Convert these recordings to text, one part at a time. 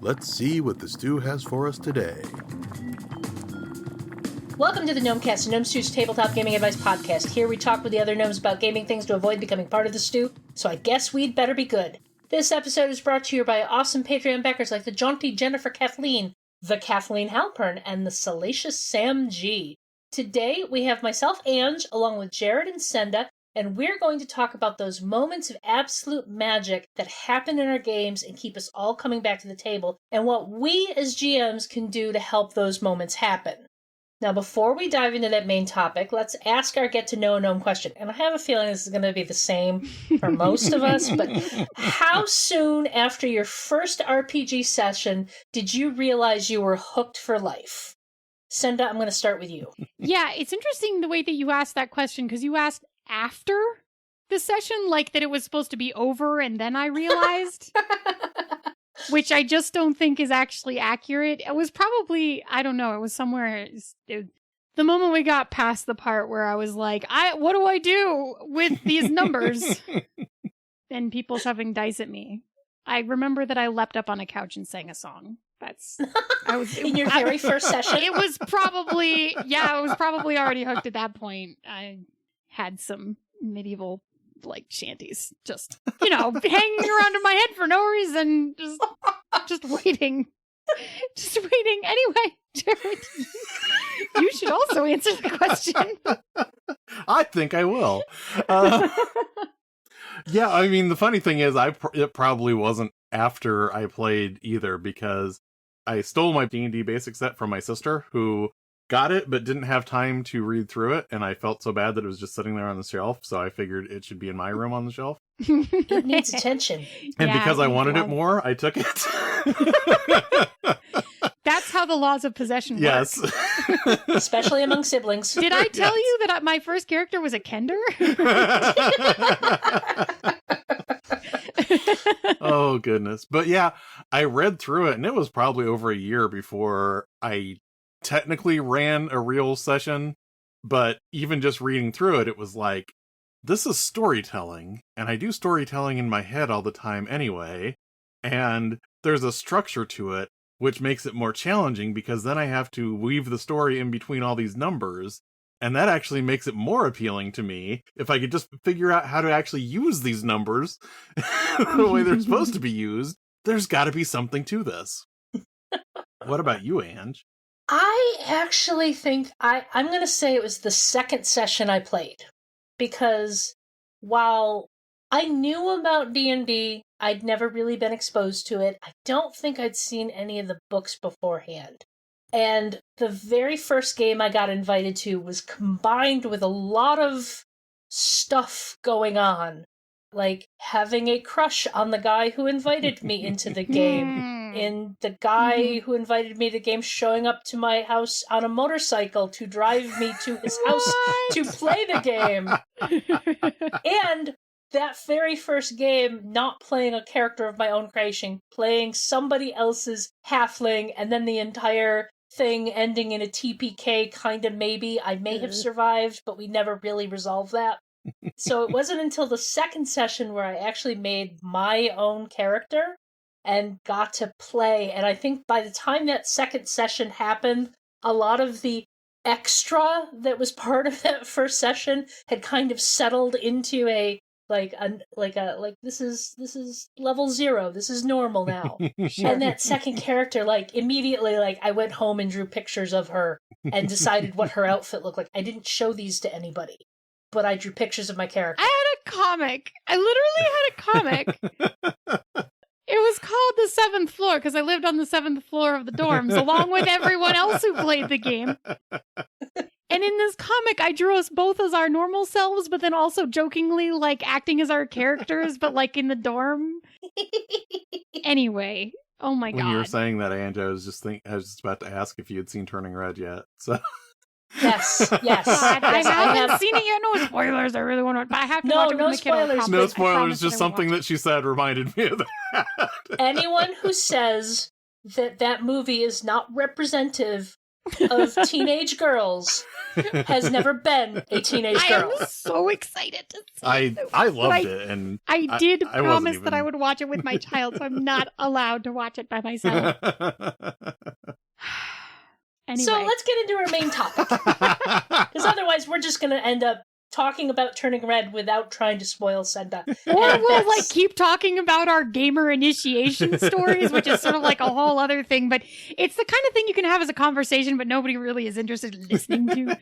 Let's see what the stew has for us today. Welcome to the Gnomecast, Gnome Stew's tabletop gaming advice podcast. Here we talk with the other gnomes about gaming things to avoid becoming part of the stew, so I guess we'd better be good. This episode is brought to you by awesome Patreon backers like the jaunty Jennifer Kathleen, the Kathleen Halpern, and the salacious Sam G. Today we have myself, Ange, along with Jared and Senda, and we're going to talk about those moments of absolute magic that happen in our games and keep us all coming back to the table, and what we as GMs can do to help those moments happen. Now, before we dive into that main topic, let's ask our get to know a gnome question. And I have a feeling this is going to be the same for most of us, but how soon after your first RPG session did you realize you were hooked for life? Senda, I'm going to start with you. Yeah, it's interesting the way that you asked that question, because you asked after the session, like that it was supposed to be over, and then I realized... Which I just don't think is actually accurate. It was probably, I don't know, it was somewhere, the moment we got past the part where I was like, what do I do with these numbers? And people shoving dice at me. I remember that I leapt up on a couch and sang a song. In your very first session? It was probably already hooked at that point. I had some medieval shanties just hanging around in my head for no reason, just waiting anyway. Jared, you should also answer the question. I think I will. Yeah, I mean, the funny thing is it probably wasn't after I played either, because I stole my D&D basic set from my sister, who got it, but didn't have time to read through it, and I felt so bad that it was just sitting there on the shelf, so I figured it should be in my room on the shelf. It needs attention. And because I wanted it more, I took it. That's how the laws of possession work. Yes. Especially among siblings. Did I tell you that my first character was a Kender? Oh, goodness. But yeah, I read through it, and it was probably over a year before I technically ran a real session, but even just reading through it, it was like, this is storytelling, and I do storytelling in my head all the time anyway, and there's a structure to it, which makes it more challenging, because then I have to weave the story in between all these numbers, and that actually makes it more appealing to me if I could just figure out how to actually use these numbers the way they're supposed to be used. There's got to be something to this. What about you, Ange? I actually think I'm going to say it was the second session I played, because while I knew about D&D, I'd never really been exposed to it. I don't think I'd seen any of the books beforehand. And the very first game I got invited to was combined with a lot of stuff going on, like having a crush on the guy who invited me into the game. And the guy who invited me to the game showing up to my house on a motorcycle to drive me to his house to play the game. And that very first game, not playing a character of my own creation, playing somebody else's halfling, and then the entire thing ending in a TPK kind of maybe. I may have survived, but we never really resolved that. So it wasn't until the second session where I actually made my own character and got to play. And I think by the time that second session happened, a lot of the extra that was part of that first session had kind of settled into this is level 0. This is normal now. Sure. And that second character, immediately, I went home and drew pictures of her and decided what her outfit looked like. I didn't show these to anybody, but I drew pictures of my character. I had a comic. I literally had a comic. It was called The Seventh Floor because I lived on the 7th floor of the dorms along with everyone else who played the game. And in this comic, I drew us both as our normal selves, but then also jokingly, acting as our characters, but, in the dorm. Anyway, oh my God. When you were saying that, Ange, I was just about to ask if you had seen Turning Red yet, so... Yes. God, I haven't seen it yet. No spoilers. I really want to, but I have to watch it with my kiddo. No spoilers. Just something that she said reminded me of that. Anyone who says that movie is not representative of teenage girls has never been a teenage girl. I am so excited to see it. I loved it, and I did I promise that I would watch it with my child, so I'm not allowed to watch it by myself. Anyway. So let's get into our main topic. Because otherwise we're just going to end up talking about Turning Red without trying to spoil Senda. Or we'll keep talking about our gamer initiation stories, which is sort of like a whole other thing, but it's the kind of thing you can have as a conversation, but nobody really is interested in listening to.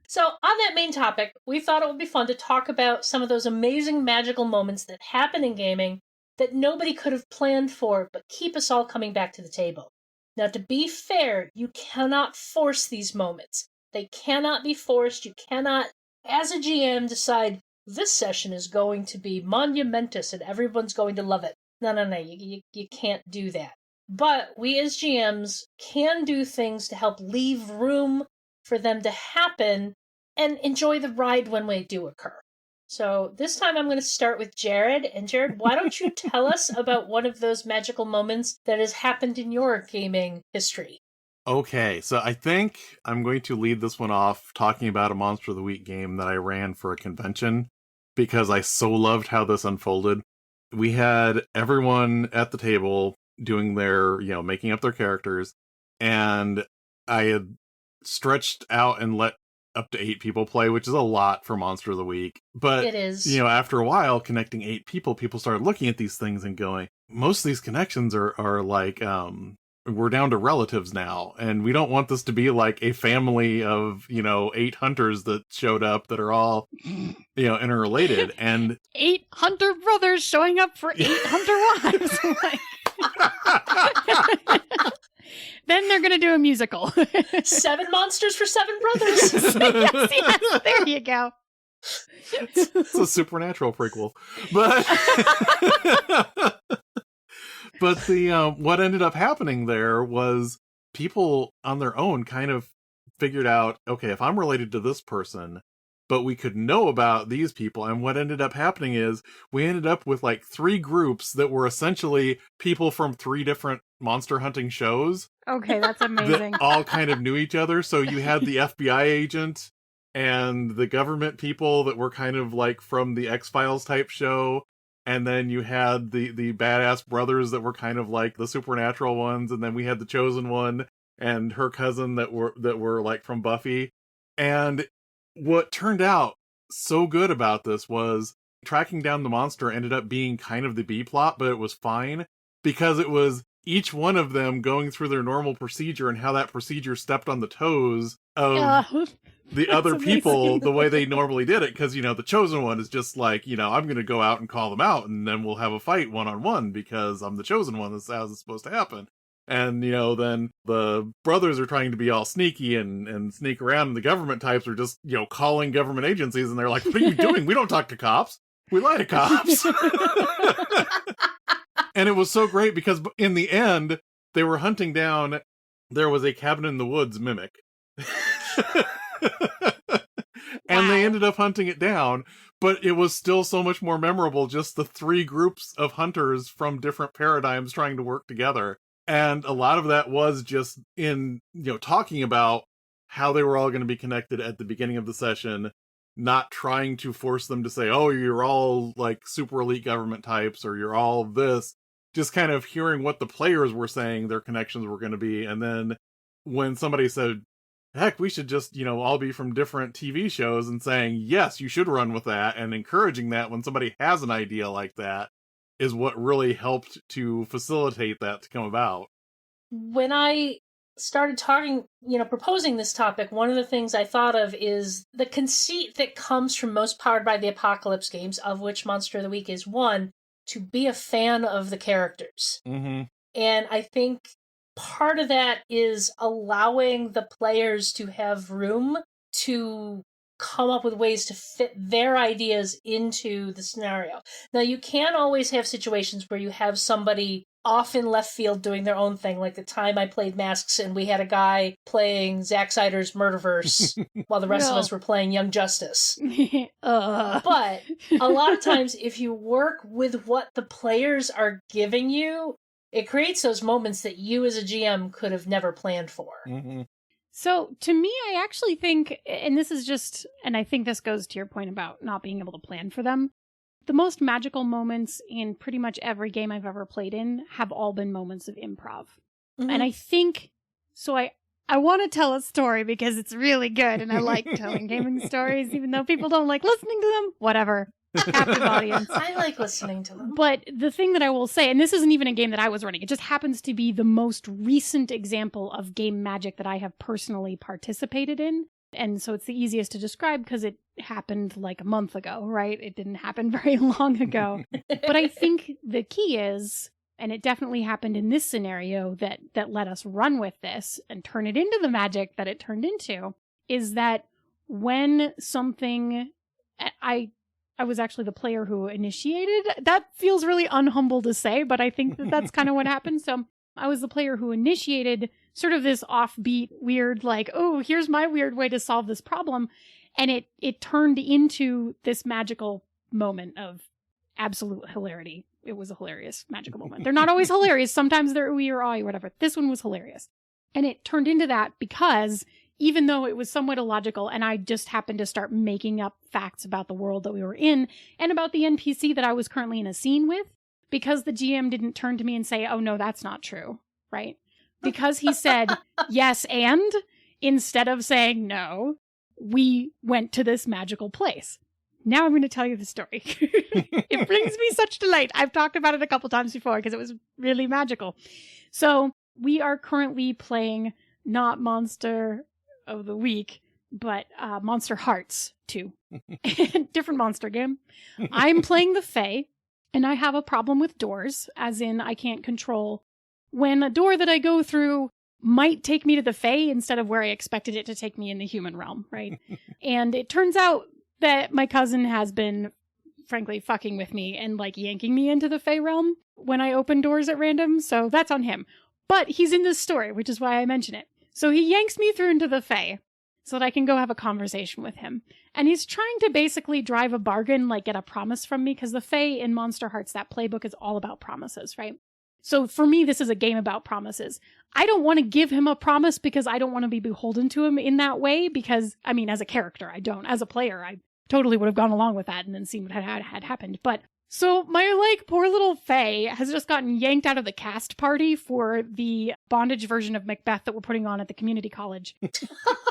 So on that main topic, we thought it would be fun to talk about some of those amazing magical moments that happen in gaming that nobody could have planned for, but keep us all coming back to the table. Now, to be fair, you cannot force these moments. They cannot be forced. You cannot, as a GM, decide this session is going to be monumentous and everyone's going to love it. No, you can't do that. But we as GMs can do things to help leave room for them to happen and enjoy the ride when they do occur. So this time I'm going to start with Jared. And Jared, why don't you tell us about one of those magical moments that has happened in your gaming history? Okay, so I think I'm going to lead this one off talking about a Monster of the Week game that I ran for a convention because I so loved how this unfolded. We had everyone at the table doing their, making up their characters, and I had stretched out and let up to 8 people play, which is a lot for Monster of the Week. But it is. After a while, connecting 8 people started looking at these things and going, most of these connections are like, we're down to relatives now, and we don't want this to be like a family of, 8 hunters that showed up that are all, interrelated. And 8 hunter brothers showing up for 8 hunter wives. Then they're going to do a musical. 7 monsters for 7 brothers. yes, there you go. It's a supernatural prequel. But but the what ended up happening there was people on their own kind of figured out, okay, if I'm related to this person, but we could know about these people. And what ended up happening is we ended up with like 3 groups that were essentially people from 3 different monster hunting shows. Okay, that's amazing. That all kind of knew each other. So you had the FBI agent and the government people that were kind of like from the X-Files type show. And then you had the badass brothers that were kind of like the supernatural ones. And then we had the chosen one and her cousin that were like from Buffy. And what turned out so good about this was tracking down the monster ended up being kind of the B plot, but it was fine because it was each one of them going through their normal procedure and how that procedure stepped on the toes of the other people the way they normally did it. Because, the chosen one is just like, I'm going to go out and call them out and then we'll have a fight one-on-one because I'm the chosen one. That's how it's supposed to happen. And, then the brothers are trying to be all sneaky and sneak around, and the government types are just, calling government agencies, and they're like, what are you doing? We don't talk to cops. We lie to cops. And it was so great because in the end, they were hunting down, there was a cabin in the woods mimic. And they ended up hunting it down, but it was still so much more memorable, just the 3 groups of hunters from different paradigms trying to work together. And a lot of that was just in, talking about how they were all going to be connected at the beginning of the session, not trying to force them to say, oh, you're all like super elite government types, or you're all this, just kind of hearing what the players were saying their connections were going to be. And then when somebody said, heck, we should just, all be from different TV shows, and saying, yes, you should run with that, and encouraging that when somebody has an idea like that, is what really helped to facilitate that to come about. When I started talking, proposing this topic, one of the things I thought of is the conceit that comes from most Powered by the Apocalypse games, of which Monster of the Week is one, to be a fan of the characters. Mm-hmm. And I think part of that is allowing the players to have room to come up with ways to fit their ideas into the scenario. Now, you can always have situations where you have somebody off in left field doing their own thing, like the time I played Masks and we had a guy playing Zack Snyder's Murderverse while the rest of us were playing Young Justice. But a lot of times, if you work with what the players are giving you, it creates those moments that you as a GM could have never planned for. Mm-hmm. So to me, I actually think, and this is just, and I think this goes to your point about not being able to plan for them, the most magical moments in pretty much every game I've ever played in have all been moments of improv. Mm-hmm. And I think, so I want to tell a story because it's really good and I like telling gaming stories, even though people don't like listening to them. Whatever. Captive audience. I like listening to them. But the thing that I will say, and this isn't even a game that I was running, it just happens to be the most recent example of game magic that I have personally participated in. And so it's the easiest to describe because it happened like a month ago, right? It didn't happen very long ago. But I think the key is, and it definitely happened in this scenario that let us run with this and turn it into the magic that it turned into, is that when something, I was actually the player who initiated. That feels really unhumble to say, but I think that's kind of what happened. So I was the player who initiated sort of this offbeat, weird, like, oh, here's my weird way to solve this problem. And it turned into this magical moment of absolute hilarity. It was a hilarious, magical moment. They're not always hilarious. Sometimes they're ooey or awe or whatever. This one was hilarious. And it turned into that because even though it was somewhat illogical and I just happened to start making up facts about the world that we were in and about the NPC that I was currently in a scene with, because the GM didn't turn to me and say, oh, no, that's not true, right? Because he said, yes, and instead of saying no, we went to this magical place. Now I'm going to tell you the story. It brings me such delight. I've talked about it a couple times before because it was really magical. So we are currently playing not Monster of the Week, but Monster Hearts 2. Different monster game. I'm playing the Fae, and I have a problem with doors, as in I can't control when a door that I go through might take me to the Fae instead of where I expected it to take me in the human realm, right? And it turns out that my cousin has been, frankly, fucking with me and, like, yanking me into the Fae realm when I open doors at random, so that's on him. But he's in this story, which is why I mention it. So he yanks me through into the Fae so that I can go have a conversation with him. And he's trying to basically drive a bargain, like get a promise from me, because the Fae in Monster Hearts, that playbook is all about promises, right? So for me, this is a game about promises. I don't want to give him a promise because I don't want to be beholden to him in that way because, I mean, as a character, I don't. As a player, I totally would have gone along with that and then seen what had happened. But so my, like, poor little Fae has just gotten yanked out of the cast party for the bondage version of Macbeth that we're putting on at the community college.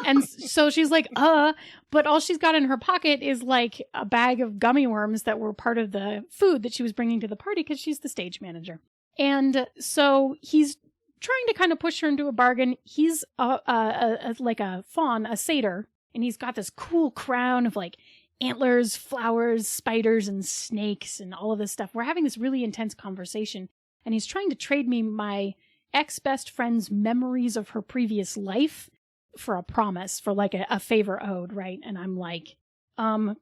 And so she's like, but all she's got in her pocket is, like, a bag of gummy worms that were part of the food that she was bringing to the party because she's the stage manager. And so he's trying to kind of push her into a bargain. He's like a faun, a satyr, and he's got this cool crown of, like, antlers, flowers, spiders, and snakes, and all of this stuff. We're having this really intense conversation, and he's trying to trade me my ex-best friend's memories of her previous life for a promise, for, like, a favor owed, right? And I'm like,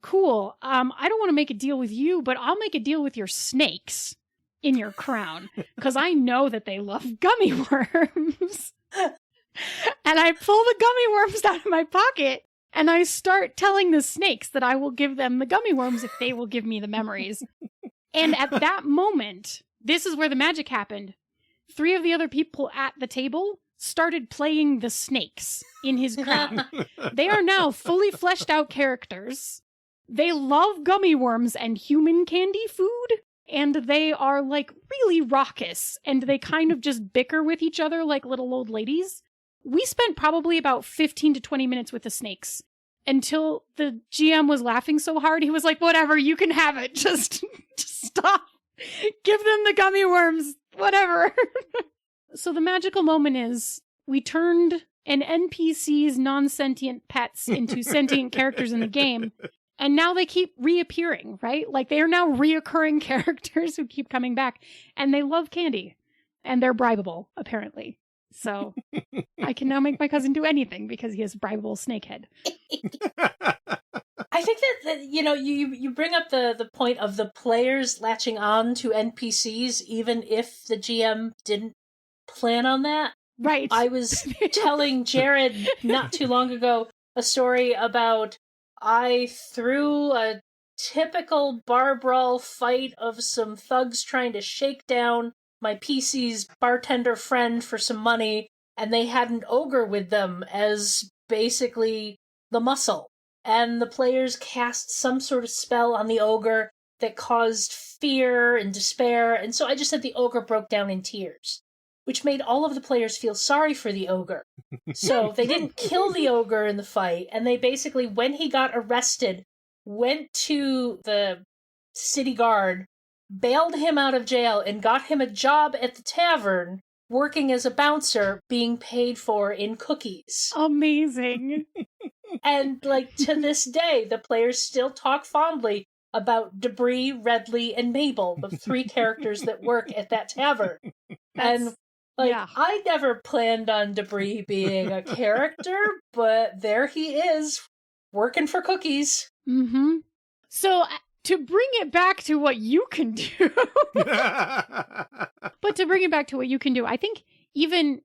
cool. I don't want to make a deal with you, but I'll make a deal with your snakes in your crown, because I know that they love gummy worms. And I pull the gummy worms out of my pocket, and I start telling the snakes that I will give them the gummy worms if they will give me the memories. And at that moment, this is where the magic happened. 3 of the other people at the table started playing the snakes in his crown. They are now fully fleshed out characters. They love gummy worms and human candy food. And they are, like, really raucous, and they kind of just bicker with each other like little old ladies. We spent probably about 15 to 20 minutes with the snakes until the GM was laughing so hard, he was like, whatever, you can have it. Just stop. Give them the gummy worms. Whatever. So the magical moment is we turned an NPC's non-sentient pets into sentient characters in the game. And now they keep reappearing, right? Like, they are now reoccurring characters who keep coming back. And they love candy. And they're bribable, apparently. So I can now make my cousin do anything because he has a bribable snakehead. I think that you know, you bring up the point of the players latching on to NPCs even if the GM didn't plan on that. Right. I was telling Jared not too long ago a story about I threw a typical bar brawl fight of some thugs trying to shake down my PC's bartender friend for some money, and they had an ogre with them as basically the muscle. And the players cast some sort of spell on the ogre that caused fear and despair, and so I just said the ogre broke down in tears, which made all of the players feel sorry for the ogre. So they didn't kill the ogre in the fight, and they basically, when he got arrested, went to the city guard, bailed him out of jail, and got him a job at the tavern, working as a bouncer, being paid for in cookies. Amazing. And, like, to this day, the players still talk fondly about Debris, Redley, and Mabel, the 3 characters that work at that tavern. And, like, yeah. I never planned on Debris being a character, but there he is, working for cookies. Mm-hmm. So, to bring it back to what you can do, I think even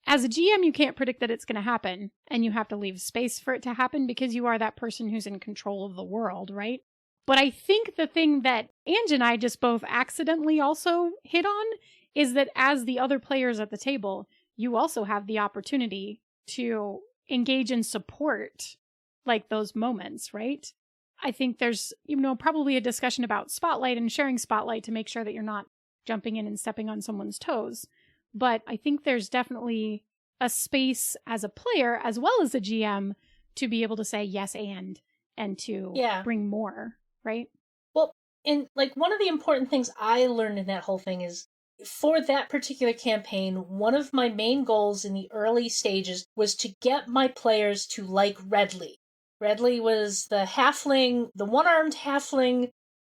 as a GM, you can't predict that it's going to happen, and you have to leave space for it to happen because you are that person who's in control of the world, right? But I think the thing that Ange and I just both accidentally also hit on is that as the other players at the table, you also have the opportunity to engage and support like those moments, right? I think there's, probably a discussion about spotlight and sharing spotlight to make sure that you're not jumping in and stepping on someone's toes. But I think there's definitely a space as a player as well as a GM to be able to say yes and to bring more, right? Well, and like one of the important things I learned in that whole thing is for that particular campaign, one of my main goals in the early stages was to get my players to like Redley. Redley was the one-armed halfling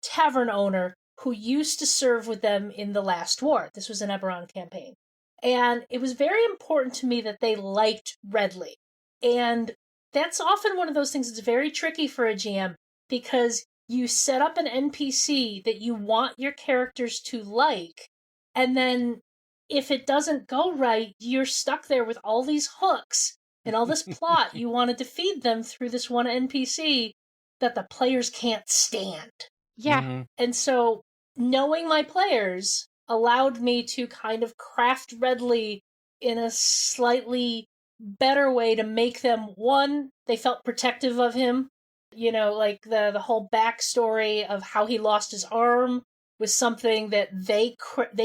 tavern owner who used to serve with them in the last war. This was an Eberron campaign. And it was very important to me that they liked Redley. And that's often one of those things that's very tricky for a GM because you set up an NPC that you want your characters to like, and then if it doesn't go right, you're stuck there with all these hooks and all this plot you wanted to feed them through this one NPC that the players can't stand. Yeah. Mm-hmm. And so knowing my players allowed me to kind of craft Redley in a slightly better way to make them, one, they felt protective of him. Like the whole backstory of how he lost his arm was something that they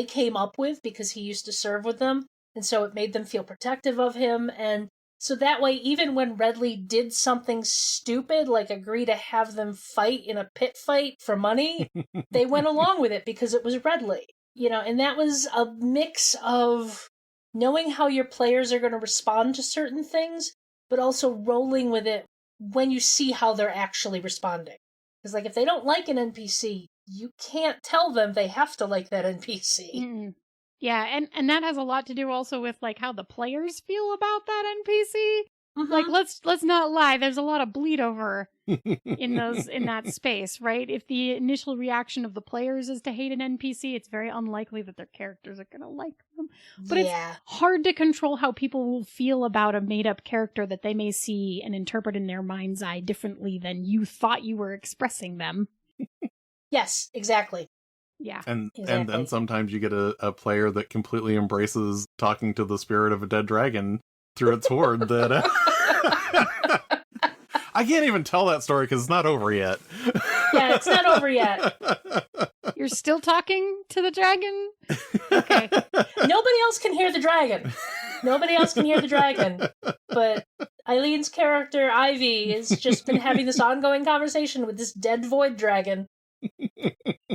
came up with because he used to serve with them. And so it made them feel protective of him. And so that way, even when Redley did something stupid, like agree to have them fight in a pit fight for money, they went along with it because it was Redley. And that was a mix of knowing how your players are going to respond to certain things, but also rolling with it when you see how they're actually responding. Because, like, if they don't like an NPC, you can't tell them they have to like that NPC. Mm. Yeah, and that has a lot to do also with, like, how the players feel about that NPC. Mm-hmm. Like, let's not lie, there's a lot of bleed over in that space, right? If the initial reaction of the players is to hate an NPC, it's very unlikely that their characters are gonna like them. But it's hard to control how people will feel about a made-up character that they may see and interpret in their mind's eye differently than you thought you were expressing them. Yes, exactly. Yeah. And then sometimes you get a player that completely embraces talking to the spirit of a dead dragon through its horde that I can't even tell that story because it's not over yet. Yeah, it's not over yet. You're still talking to the dragon? Okay. Nobody else can hear the dragon. But Eileen's character, Ivy, has just been having this ongoing conversation with this dead void dragon.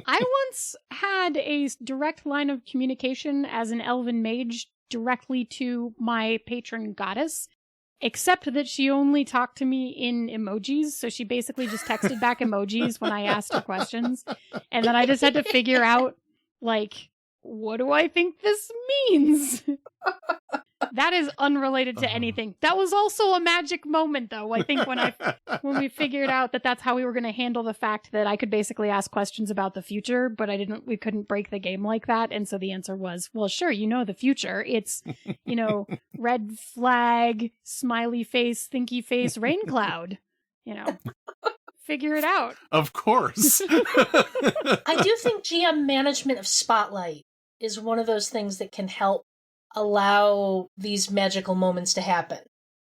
I once had a direct line of communication as an elven mage directly to my patron goddess, except that she only talked to me in emojis, so she basically just texted back emojis when I asked her questions, and then I just had to figure out, like, what do I think this means? That is unrelated to anything. That was also a magic moment, though. I think when we figured out that that's how we were going to handle the fact that I could basically ask questions about the future, but we couldn't break the game like that. And so the answer was, well, sure, the future. It's, red flag, smiley face, thinky face, rain cloud. Figure it out. Of course. I do think GM management of Spotlight is one of those things that can help allow these magical moments to happen.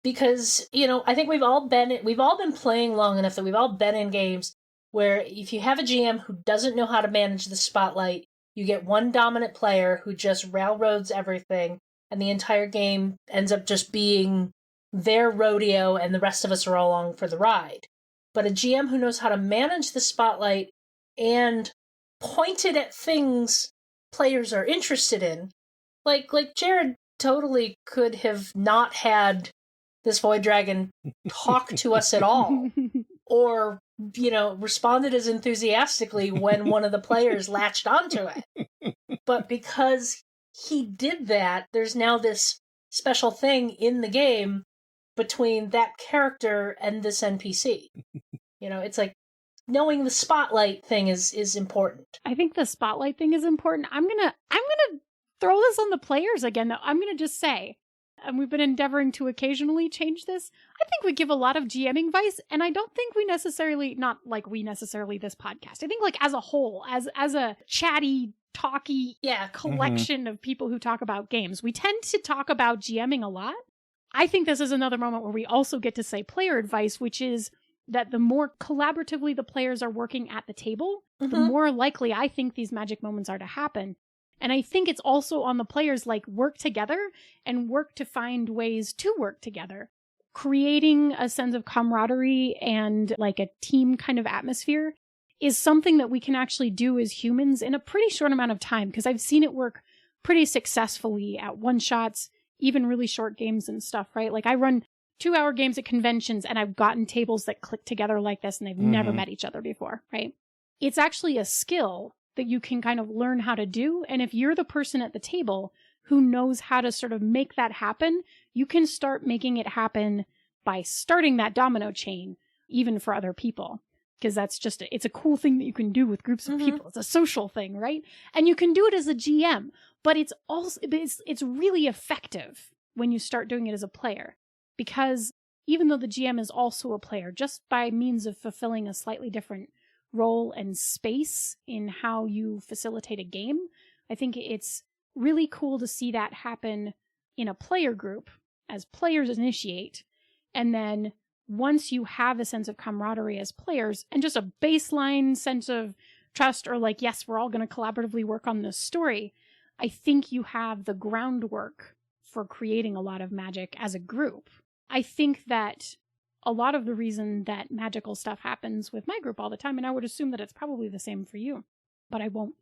Because, I think we've all been playing long enough that we've all been in games where if you have a GM who doesn't know how to manage the spotlight, you get one dominant player who just railroads everything, and the entire game ends up just being their rodeo, and the rest of us are all along for the ride. But a GM who knows how to manage the spotlight and point it at things players are interested in, like Jared totally could have not had this Void Dragon talk to us at all, or responded as enthusiastically when one of the players latched onto it. But because he did that, there's now this special thing in the game between that character and this NPC. It's like knowing the spotlight thing is important. I think the spotlight thing is important. I'm gonna throw this on the players again, though. I'm gonna just say, and we've been endeavoring to occasionally change this, I think we give a lot of GMing advice, and I don't think we necessarily, not like we necessarily this podcast, I think like as a whole, as a chatty, talky collection of people who talk about games, we tend to talk about GMing a lot. I think this is another moment where we also get to say player advice, which is that the more collaboratively the players are working at the table, the more likely I think these magic moments are to happen. And I think it's also on the players, like, work together and work to find ways to work together. Creating a sense of camaraderie and like a team kind of atmosphere is something that we can actually do as humans in a pretty short amount of time, because I've seen it work pretty successfully at one-shots, even really short games and stuff, right? Like I run 2-hour games at conventions and I've gotten tables that click together like this and they've never met each other before, right? It's actually a skill that you can kind of learn how to do. And if you're the person at the table who knows how to sort of make that happen, you can start making it happen by starting that domino chain, even for other people. Because that's just, it's a cool thing that you can do with groups of people. It's a social thing, right? And you can do it as a GM, but it's also, it's really effective when you start doing it as a player. Because even though the GM is also a player, just by means of fulfilling a slightly different role and space in how you facilitate a game, I think it's really cool to see that happen in a player group as players initiate. And then once you have a sense of camaraderie as players and just a baseline sense of trust, or like, yes, we're all going to collaboratively work on this story, I think you have the groundwork for creating a lot of magic as a group. I think that a lot of the reason that magical stuff happens with my group all the time, and I would assume that it's probably the same for you, but I won't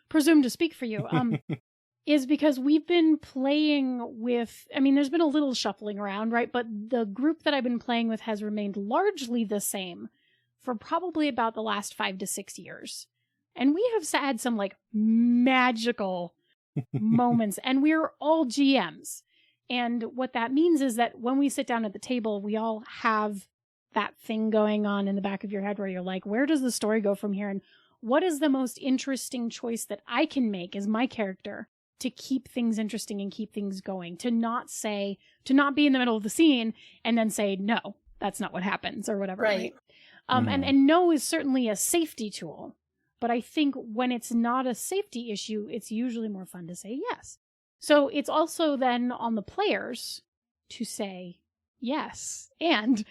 presume to speak for you, is because we've been playing with, I mean, there's been a little shuffling around, right? But the group that I've been playing with has remained largely the same for probably about the last 5 to 6 years. And we have had some like magical moments, and we're all GMs. And what that means is that when we sit down at the table, we all have that thing going on in the back of your head where you're like, where does the story go from here? And what is the most interesting choice that I can make as my character to keep things interesting and keep things going? To not be in the middle of the scene and then say, no, that's not what happens, or whatever. Right. And no is certainly a safety tool. But I think when it's not a safety issue, it's usually more fun to say yes. So it's also then on the players to say yes. And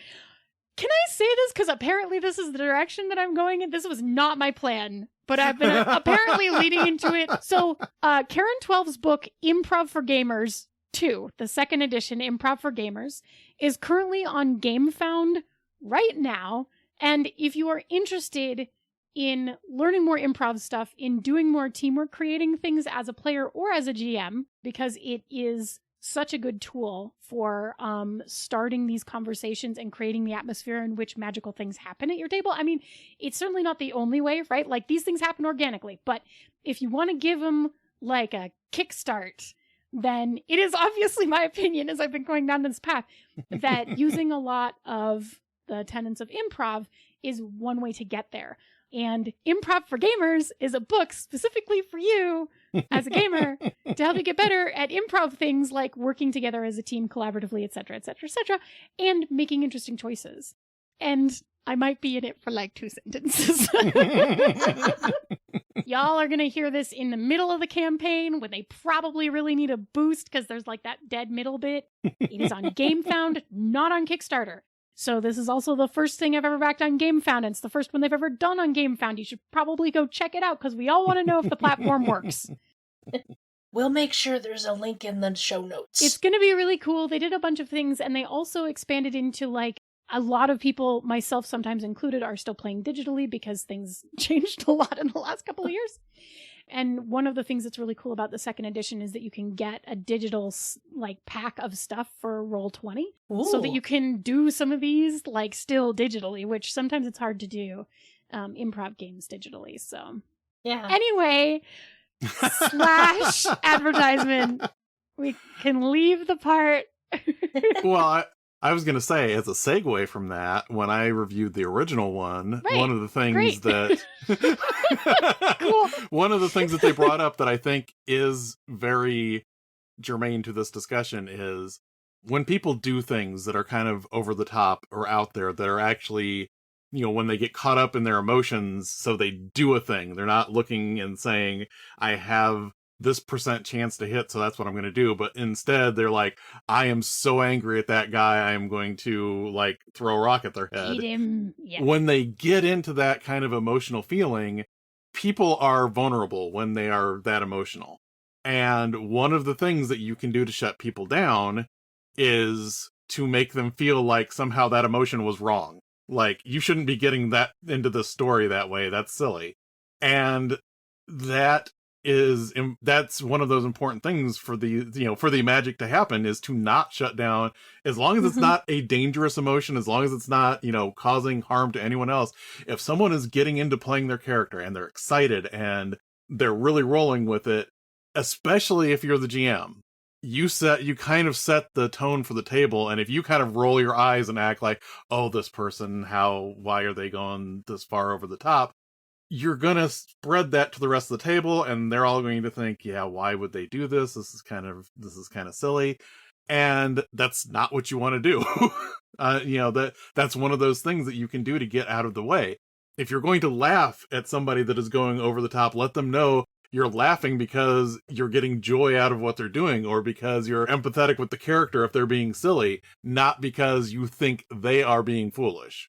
can I say this? Because apparently this is the direction that I'm going in. This was not my plan, but I've been apparently leading into it. So Karen 12's book, Improv for Gamers 2, the second edition, Improv for Gamers, is currently on Gamefound right now. And if you are interested in learning more improv stuff, in doing more teamwork, creating things as a player or as a GM, because it is such a good tool for starting these conversations and creating the atmosphere in which magical things happen at your table. I mean, it's certainly not the only way, right? Like, these things happen organically, but if you want to give them like a kickstart, then it is obviously my opinion, as I've been going down this path, that using a lot of the tenets of improv is one way to get there. And Improv for Gamers is a book specifically for you as a gamer to help you get better at improv things like working together as a team collaboratively, etc., etc., etc., and making interesting choices. And I might be in it for like 2 sentences. Y'all are going to hear this in the middle of the campaign when they probably really need a boost because there's like that dead middle bit. It is on Gamefound, not on Kickstarter. So this is also the first thing I've ever backed on Gamefound, and it's the first one they've ever done on Gamefound. You should probably go check it out because we all want to know if the platform works. We'll make sure there's a link in the show notes. It's going to be really cool. They did a bunch of things, and they also expanded into, like, a lot of people, myself sometimes included, are still playing digitally because things changed a lot in the last couple of years. And one of the things that's really cool about the second edition is that you can get a digital, like, pack of stuff for Roll20 so that you can do some of these, like, still digitally, which sometimes it's hard to do improv games digitally. So, yeah. Anyway... / advertisement. We can leave the part. Well, I was going to say, as a segue from that, when I reviewed the original one, Right. one of the things that Cool. one of the things that they brought up that I think is very germane to this discussion is when people do things that are kind of over the top or out there that are actually, you know, when they get caught up in their emotions, so they do a thing. They're not looking and saying, I have this % chance to hit, so that's what I'm going to do. But instead, they're like, I am so angry at that guy, I am going to, like, throw a rock at their head. Eat him. Yeah. When they get into that kind of emotional feeling, people are vulnerable when they are that emotional. And one of the things that you can do to shut people down is to make them feel like somehow that emotion was wrong. Like, you shouldn't be getting that into the story that way. That's silly. And that's one of those important things for the magic to happen, is to not shut down, as long as it's not a dangerous emotion, as long as it's not, causing harm to anyone else. If someone is getting into playing their character and they're excited and they're really rolling with it, especially if you're the GM, you kind of set the tone for the table. And if you kind of roll your eyes and act like, oh, this person, why are they going this far over the top? You're going to spread that to the rest of the table, and they're all going to think, yeah, why would they do this? This is kind of silly. And that's not what you want to do. That's one of those things that you can do to get out of the way. If you're going to laugh at somebody that is going over the top, let them know you're laughing because you're getting joy out of what they're doing, or because you're empathetic with the character if they're being silly, not because you think they are being foolish.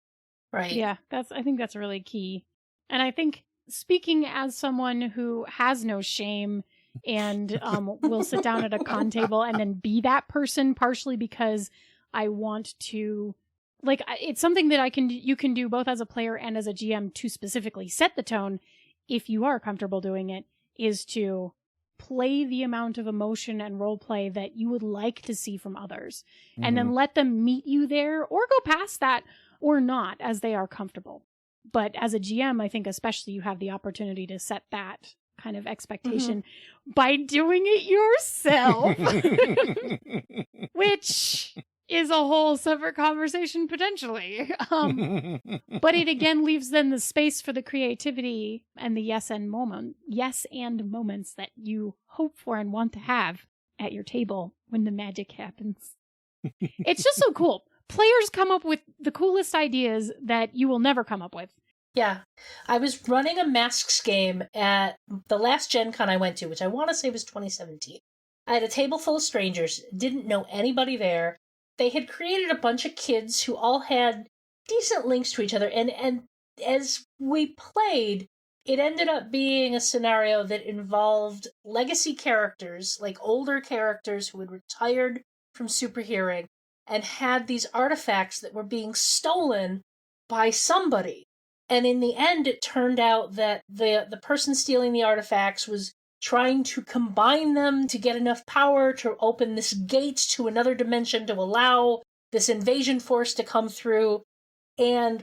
Right. Yeah, I think that's really key. And I think, speaking as someone who has no shame and will sit down at a con table and then be that person, partially because I want to, like, it's something that you can do both as a player and as a GM to specifically set the tone, if you are comfortable doing it, is to play the amount of emotion and role play that you would like to see from others, and then let them meet you there, or go past that, or not, as they are comfortable. But as a GM, I think especially you have the opportunity to set that kind of expectation by doing it yourself, which is a whole separate conversation potentially. But it again leaves then the space for the creativity and the yes and moments that you hope for and want to have at your table when the magic happens. It's just so cool. Players come up with the coolest ideas that you will never come up with. Yeah. I was running a masks game at the last Gen Con I went to, which I want to say was 2017. I had a table full of strangers, didn't know anybody there. They had created a bunch of kids who all had decent links to each other. And as we played, it ended up being a scenario that involved legacy characters, like older characters who had retired from superheroing and had these artifacts that were being stolen by somebody. And in the end, it turned out that the person stealing the artifacts was trying to combine them to get enough power to open this gate to another dimension to allow this invasion force to come through. And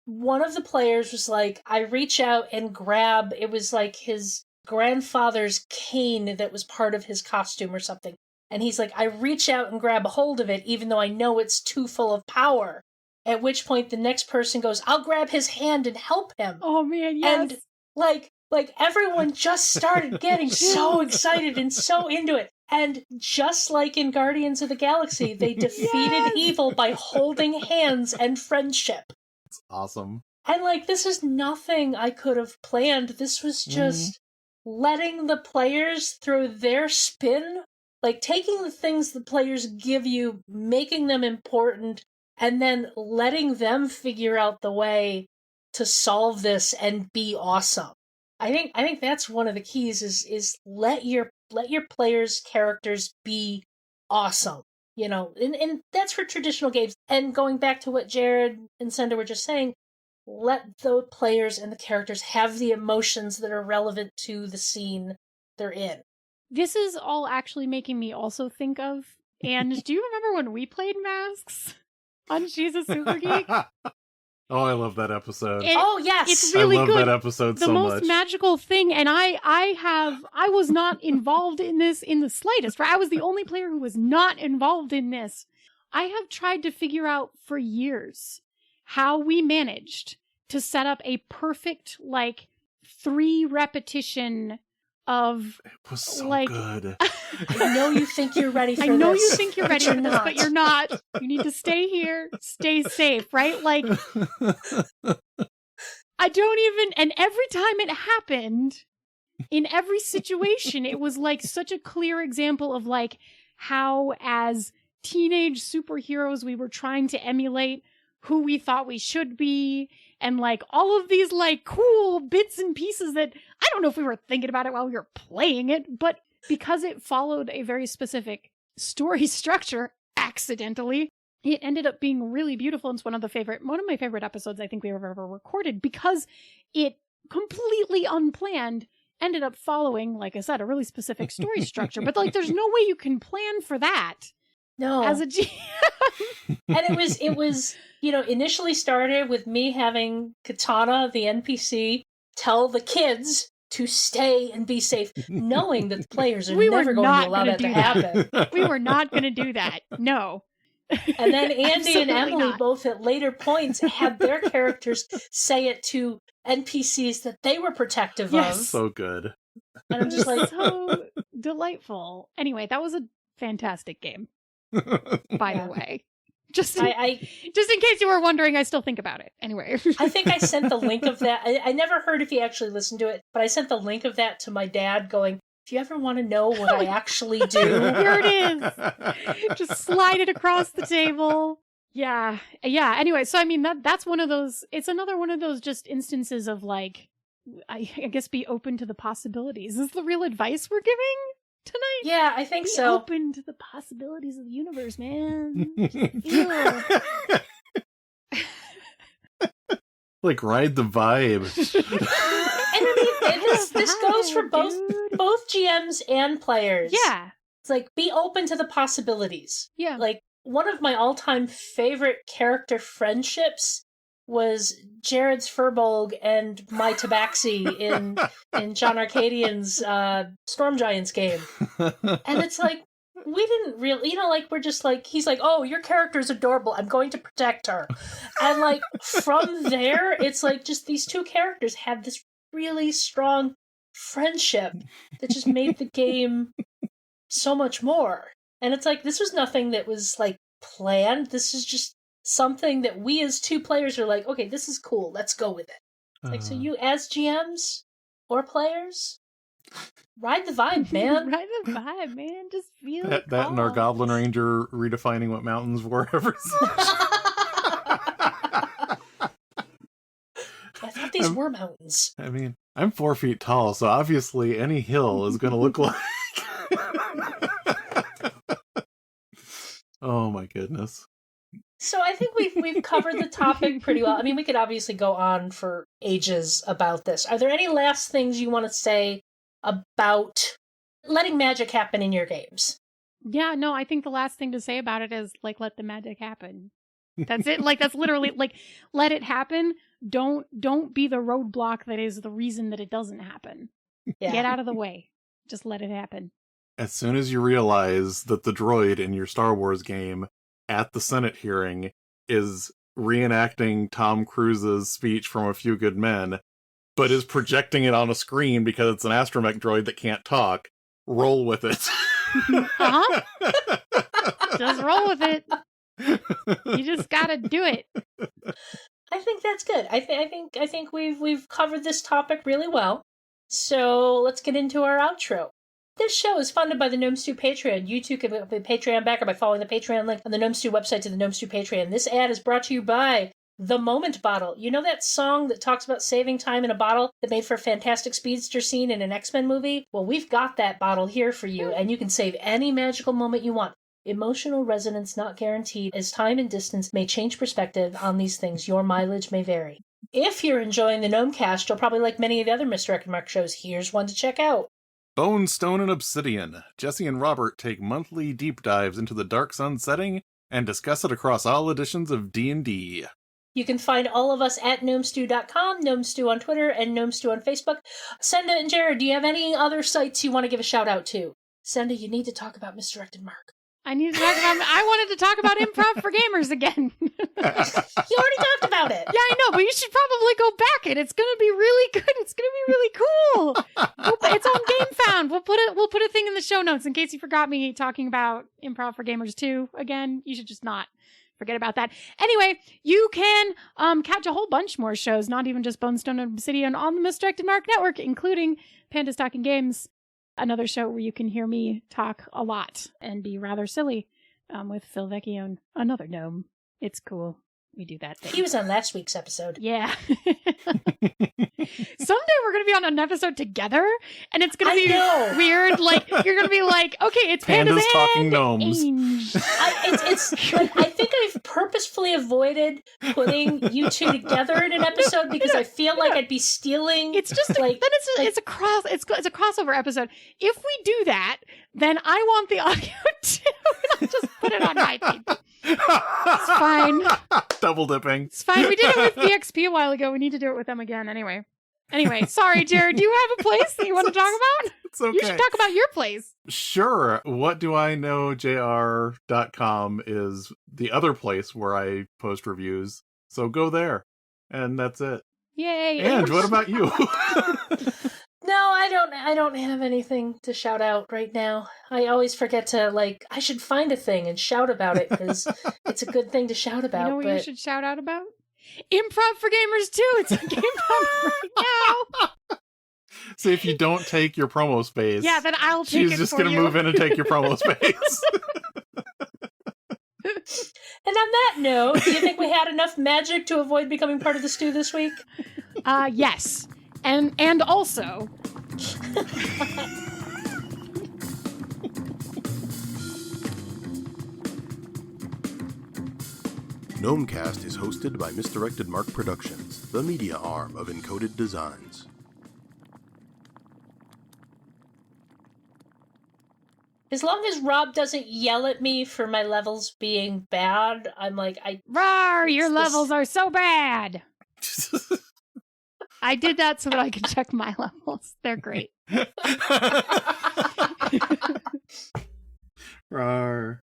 one of the players was like, I reach out and grab, it was like his grandfather's cane that was part of his costume or something. And he's like, I reach out and grab a hold of it, even though I know it's too full of power. At which point the next person goes, I'll grab his hand and help him. Oh man, yes. And like everyone just started getting so excited and so into it. And just like in Guardians of the Galaxy, they defeated evil by holding hands and friendship. It's awesome. And like, this is nothing I could have planned. This was just letting the players throw their spin, like taking the things the players give you, making them important, and then letting them figure out the way to solve this and be awesome. I think that's one of the keys is let your players' characters be awesome. You know, and that's for traditional games. And going back to what Jared and Senda were just saying, let the players and the characters have the emotions that are relevant to the scene they're in. This is all actually making me also think of, and do you remember when we played Masks on She's a Super Geek? Oh, I love that episode. Oh, yes. It's really I love good. that episode the so most much. magical thing, and I was not involved in this in the slightest. Right? I was the only player who was not involved in this. I have tried to figure out for years how we managed to set up a perfect, like, 3 repetition of, It was so like, good. I know you think you're ready for I this. know you think you're ready but for this, but you're not. You need to stay here, stay safe, right? Like, I don't even, and every time it happened, in every situation, it was like such a clear example of like how as teenage superheroes we were trying to emulate who we thought we should be, and like all of these like cool bits and pieces that I don't know if we were thinking about it while we were playing it, but because it followed a very specific story structure accidentally, it ended up being really beautiful. It's one of my favorite episodes I think we've ever recorded, because it completely unplanned ended up following, like I said, a really specific story structure. But like, there's no way you can plan for that. No. As a GM. And it was, initially started with me having Katana, the NPC, tell the kids to stay and be safe, knowing that the players are never going to allow that to happen. We were not going to do that. No. And then Andy and Emily both at later points had their characters say it to NPCs that they were protective of. So good. And I'm just like, so delightful. Anyway, that was a fantastic game. By the way. Just in case you were wondering, I still think about it. Anyway. I think I sent the link of that. I never heard if he actually listened to it, but I sent the link of that to my dad going, if you ever want to know what I actually do. Here it is. Just slide it across the table. Yeah. Anyway, so I mean, that's one of those, it's another one of those just instances of like, I guess be open to the possibilities. Is the real advice we're giving tonight? Yeah, I think so. Open to the possibilities of the universe, man. Like, ride the vibe. And I mean, this goes for both GMs and players. Yeah. It's like, be open to the possibilities. Yeah. Like, one of my all-time favorite character friendships was Jared's Furbolg and my Tabaxi in John Arcadian's Storm Giants game. And it's like, we didn't really, we're just like, he's like, oh, your character's adorable, I'm going to protect her. And like, from there, it's like, just these two characters have this really strong friendship that just made the game so much more. And it's like, this was nothing that was like planned. This is just something that we as two players are like, okay, this is cool, let's go with it. Like, so you as GMs or players, ride the vibe, man. Ride the vibe, man. Just feel that, it. That and our Goblin Ranger redefining what mountains were ever since. I thought these were mountains. I mean, I'm 4 feet tall, so obviously any hill is going to look like... Oh my goodness. So I think we've covered the topic pretty well. I mean, we could obviously go on for ages about this. Are there any last things you want to say about letting magic happen in your games? Yeah, no, I think the last thing to say about it is, like, let the magic happen. That's it. Like, that's literally, like, let it happen. Don't be the roadblock that is the reason that it doesn't happen. Yeah. Get out of the way. Just let it happen. As soon as you realize that the droid in your Star Wars game at the Senate hearing is reenacting Tom Cruise's speech from A Few Good Men, but is projecting it on a screen because it's an astromech droid that can't talk, roll with it. Uh-huh. Just roll with it. You just gotta do it. I think that's good. I think we've covered this topic really well. So let's get into our outro. This show is funded by the Gnome Stew Patreon. You too can be a Patreon backer by following the Patreon link on the Gnome Stew website to the Gnome Stew Patreon. This ad is brought to you by The Moment Bottle. You know that song that talks about saving time in a bottle that made for a fantastic speedster scene in an X-Men movie? Well, we've got that bottle here for you, and you can save any magical moment you want. Emotional resonance not guaranteed, as time and distance may change perspective on these things. Your mileage may vary. If you're enjoying the Gnomecast, you'll probably like many of the other Misdirected Mark shows. Here's one to check out. Bone, Stone, and Obsidian. Jesse and Robert take monthly deep dives into the Dark Sun setting and discuss it across all editions of D&D. You can find all of us at gnomestew.com, Gnomestew on Twitter, and Gnomestew on Facebook. Senda and Jared, do you have any other sites you want to give a shout out to? Senda, you need to talk about Misdirected Mark. I need to talk about. I wanted to talk about Improv for Gamers again. You already talked about it. Yeah, I know, but you should probably go back and it's going to be really good. It's going to be really cool. It's on Gamefound. We'll put a thing in the show notes in case you forgot me talking about Improv for Gamers 2 again. You should just not forget about that. Anyway, you can catch a whole bunch more shows, not even just Bone, Stone, and Obsidian, on the Misdirected Mark Network, including Pandas Talking Games, another show where you can hear me talk a lot and be rather silly with Phil Vecchione, another gnome. It's cool. We do that thing. He was on last week's episode. Yeah. Someday we're going to be on an episode together, and it's going to be weird. Like, you're going to be like, okay, it's Pandas Talking and Gnomes. It's like, I think I've purposefully avoided putting you two together in an episode because I feel like I'd be stealing. It's just like it's a crossover episode. If we do that, then I want the audio too. I'll just put it on my feed. It's fine. Double dipping. It's fine. We did it with BXP a while ago. We need to do it with them again. Anyway, sorry, Jared. Do you have a place that you want to talk about? It's okay. You should talk about your place. Sure. What do I know? JR.com is the other place where I post reviews. So go there. And that's it. Yay. And what about you? No, I don't have anything to shout out right now. I always forget to, I should find a thing and shout about it because it's a good thing to shout about. You know what you should shout out about? Improv for Gamers 2. It's on Gamefound right now. So if you don't take your promo space, yeah, then I'll take it for you. She's just going to move in and take your promo space. And on that note, do you think we had enough magic to avoid becoming part of the stew this week? Yes. And also... Gnomecast is hosted by Misdirected Mark Productions, the media arm of Encoded Designs. As long as Rob doesn't yell at me for my levels being bad, I'm like, Rawr, your levels are so bad! I did that so that I could check my levels. They're great. Rawr.